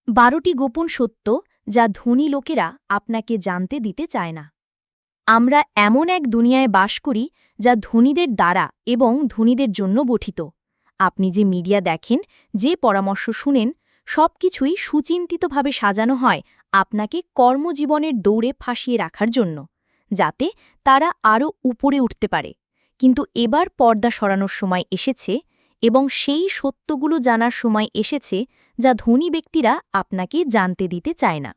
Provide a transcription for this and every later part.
12টি গোপন সত্য যা ধনী লোকেরা আপনাকে জানতে দিতে চায় না। আমরা এমন এক দুনিয়ায় বাস করি যা ধনীদের দ্বারা এবং ধনীদের জন্য গঠিত। আপনি যে মিডিয়া দেখেন, যে পরামর্শ শুনেন, সবকিছুই সুচিন্তিতভাবে সাজানো হয় আপনাকে কর্মজীবনের দৌড়ে ফাঁসিয়ে রাখার জন্য, যাতে তারা আরও উপরে উঠতে পারে। কিন্তু এবার পর্দা সরানোর সময় এসেছে এবং সেই সত্যগুলো জানার সময় এসেছে যা ধনী ব্যক্তিরা আপনাকে জানতে দিতে চায় না।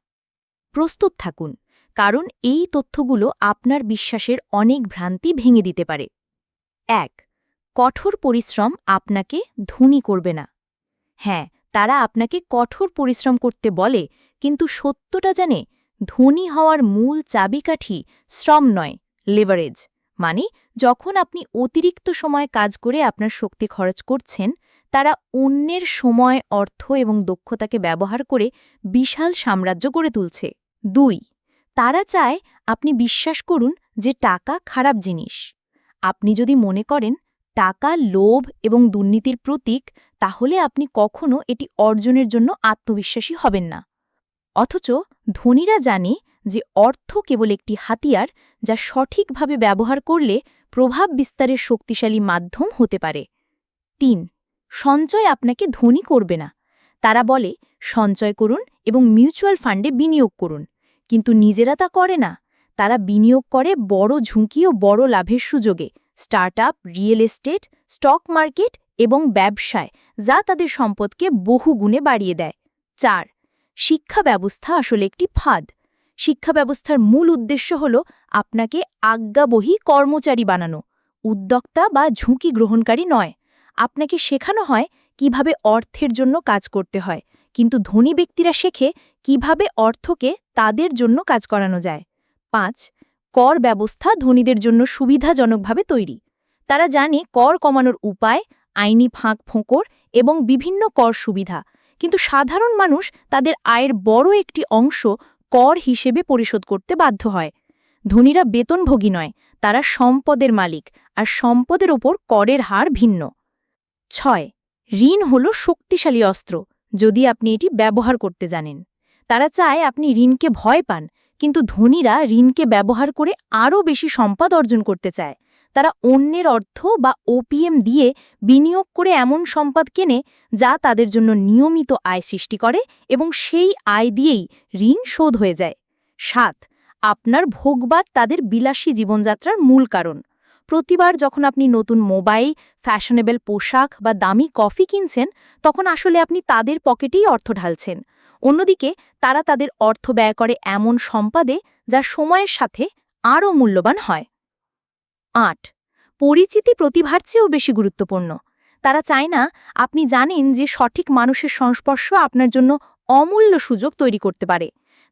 প্রস্তুত থাকুন, কারণ এই তথ্যগুলো আপনার বিশ্বাসের অনেক ভ্রান্তি ভেঙে দিতে পারে। ১. কঠোর পরিশ্রম আপনাকে ধনী করবে না। হ্যাঁ, তারা আপনাকে কঠোর পরিশ্রম করতে বলে, কিন্তু সত্যটা জানে, ধনী হওয়ার মূল চাবিকাঠি শ্রম নয়, লেভারেজ। মানে, যখন আপনি অতিরিক্ত সময় কাজ করে আপনার শক্তি খরচ করছেন, তারা অন্যের সময়, অর্থ এবং দক্ষতাকে ব্যবহার করে বিশাল সাম্রাজ্য গড়ে তুলছে। ২. তারা চায় আপনি বিশ্বাস করুন যে টাকা খারাপ জিনিস। আপনি যদি মনে করেন টাকা লোভ এবং দুর্নীতির প্রতীক, তাহলে আপনি কখনো এটি অর্জনের জন্য আত্মবিশ্বাসী হবেন না। অথচ ধনীরা জানে যে অর্থ কেবল একটি হাতিয়ার, যা সঠিকভাবে ব্যবহার করলে প্রভাব বিস্তারের শক্তিশালী মাধ্যম হতে পারে। ৩. সঞ্চয় আপনাকে ধনী করবে না। তারা বলে সঞ্চয় করুন এবং মিউচুয়াল ফান্ডে বিনিয়োগ করুন, কিন্তু নিজেরা তা করে না। তারা বিনিয়োগ করে বড় ঝুঁকি ও বড় লাভের সুযোগে, startup, real estate, stock market এবং ব্যবসায়, যা তাদের সম্পদকে বহুগুণে বাড়িয়ে দেয়। ৪. শিক্ষা ব্যবস্থা আসলে একটি ফাঁদ। শিক্ষা ব্যবস্থার মূল উদ্দেশ্য হল আপনাকে আজ্ঞাবহী কর্মচারী বানানো, উদ্যোক্তা বা ঝুঁকি গ্রহণকারী নয়। আপনাকে শেখানো হয় কিভাবে অর্থের জন্য কাজ করতে হয়, কিন্তু ধনী ব্যক্তিরা শেখে কিভাবে অর্থকে তাদের জন্য কাজ করানো যায়। ৫. কর ব্যবস্থা ধনীদের জন্য সুবিধাজনকভাবে তৈরি। তারা জানে কর কমানোর উপায়, আইনি ফাঁক ফোঁকর এবং বিভিন্ন কর সুবিধা, কিন্তু সাধারণ মানুষ তাদের আয়ের বড় একটি অংশ কর হিসেবে পরিশোধ করতে বাধ্য হয়। ধনীরা বেতনভোগী নয়, তারা সম্পদের মালিক, আর সম্পদের ওপর করের হার ভিন্ন। ৬. ঋণ হল শক্তিশালী অস্ত্র, যদি আপনি এটি ব্যবহার করতে জানেন। তারা চায় আপনি ঋণকে ভয় পান, কিন্তু ধনীরা ঋণকে ব্যবহার করে আরও বেশি সম্পদ অর্জন করতে চায়। তারা অন্যের অর্থ বা ওপিএম দিয়ে বিনিয়োগ করে এমন সম্পদ কেনে যা তাদের জন্য নিয়মিত আয় সৃষ্টি করে এবং সেই আয় দিয়েই ঋণ শোধ হয়ে যায়। ৭. আপনার ভোগবাদ তাদের বিলাসী জীবনযাত্রার মূল কারণ। প্রতিবার যখন আপনি নতুন মোবাইল, ফ্যাশনেবল পোশাক বা দামি কফি কিনছেন, তখন আসলে আপনি তাদের পকেটেই অর্থ ঢালছেন। অন্যদিকে তারা তাদের অর্থ ব্যয় করে এমন সম্পদে যা সময়ের সাথে আরও মূল্যবান হয়। ৮. পরিচিতি প্রতিভার চেয়েও বেশি গুরুত্বপূর্ণ। তারা চায় না আপনি জানেন যে সঠিক মানুষের সংস্পর্শ আপনার জন্য অমূল্য সুযোগ তৈরি করতে পারে।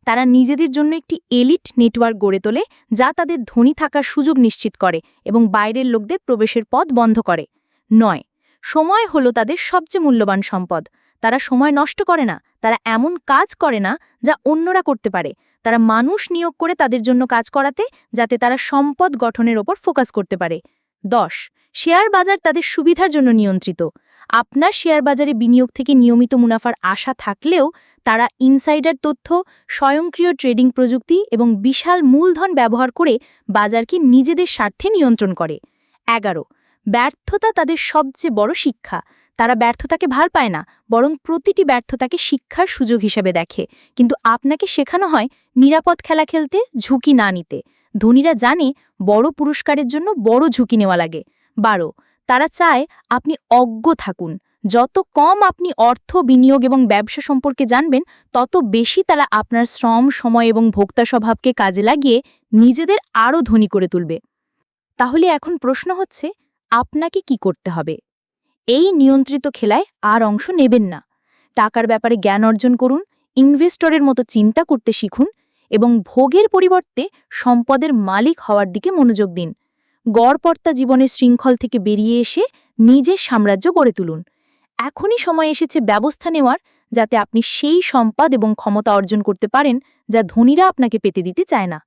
তারা নিজেদের জন্য একটি এলিট নেটওয়ার্ক গড়ে তোলে, যা তাদের ধনী থাকার সুযোগ নিশ্চিত করে এবং বাইরের লোকদের প্রবেশের পথ বন্ধ করে। ৯. সময় হলো তাদের সবচেয়ে মূল্যবান সম্পদ। তারা সময় নষ্ট করে না, তারা এমন কাজ করে না যা অন্যরা করতে পারে। তারা মানুষ নিয়োগ করে তাদের জন্য কাজ করাতে, যাতে তারা সম্পদ গঠনের ওপর ফোকাস করতে পারে। ১০. শেয়ার বাজার তাদের সুবিধার জন্য নিয়ন্ত্রিত। আপনার শেয়ার বাজারে বিনিয়োগ থেকে নিয়মিত মুনাফার আশা থাকলেও তারা ইনসাইডার তথ্য, স্বয়ংক্রিয় ট্রেডিং প্রযুক্তি এবং বিশাল মূলধন ব্যবহার করে বাজারকে নিজেদের স্বার্থে নিয়ন্ত্রণ করে। ১১. ব্যর্থতা তাদের সবচেয়ে বড় শিক্ষা। তারা ব্যর্থতাকে ভাল পায় না, বরং প্রতিটি ব্যর্থতাকে শিক্ষার সুযোগ হিসেবে দেখে। কিন্তু আপনাকে শেখানো হয় নিরাপদ খেলা খেলতে, ঝুঁকি না নিতে। ধনীরা জানে বড় পুরস্কারের জন্য বড় ঝুঁকি নেওয়া লাগে। ১২. তারা চায় আপনি অজ্ঞ থাকুন। যত কম আপনি অর্থ, বিনিয়োগ এবং ব্যবসা সম্পর্কে জানবেন, তত বেশি তারা আপনার শ্রম, সময় এবং ভোক্তা স্বভাবকে কাজে লাগিয়ে নিজেদের আরও ধনী করে তুলবে। তাহলে এখন প্রশ্ন হচ্ছে, আপনাকে কি করতে হবে? এই নিয়ন্ত্রিত খেলায় আর অংশ নেবেন না। টাকার ব্যাপারে জ্ঞান অর্জন করুন, ইনভেস্টরের মতো চিন্তা করতে শিখুন এবং ভোগের পরিবর্তে সম্পদের মালিক হওয়ার দিকে মনোযোগ দিন। গড়পড়তা জীবনের শৃঙ্খল থেকে বেরিয়ে এসে নিজের সাম্রাজ্য গড়ে তুলুন। এখনই সময় এসেছে ব্যবস্থা নেওয়ার, যাতে আপনি সেই সম্পদ এবং ক্ষমতা অর্জন করতে পারেন যা ধনীরা আপনাকে পেতে দিতে চায় না।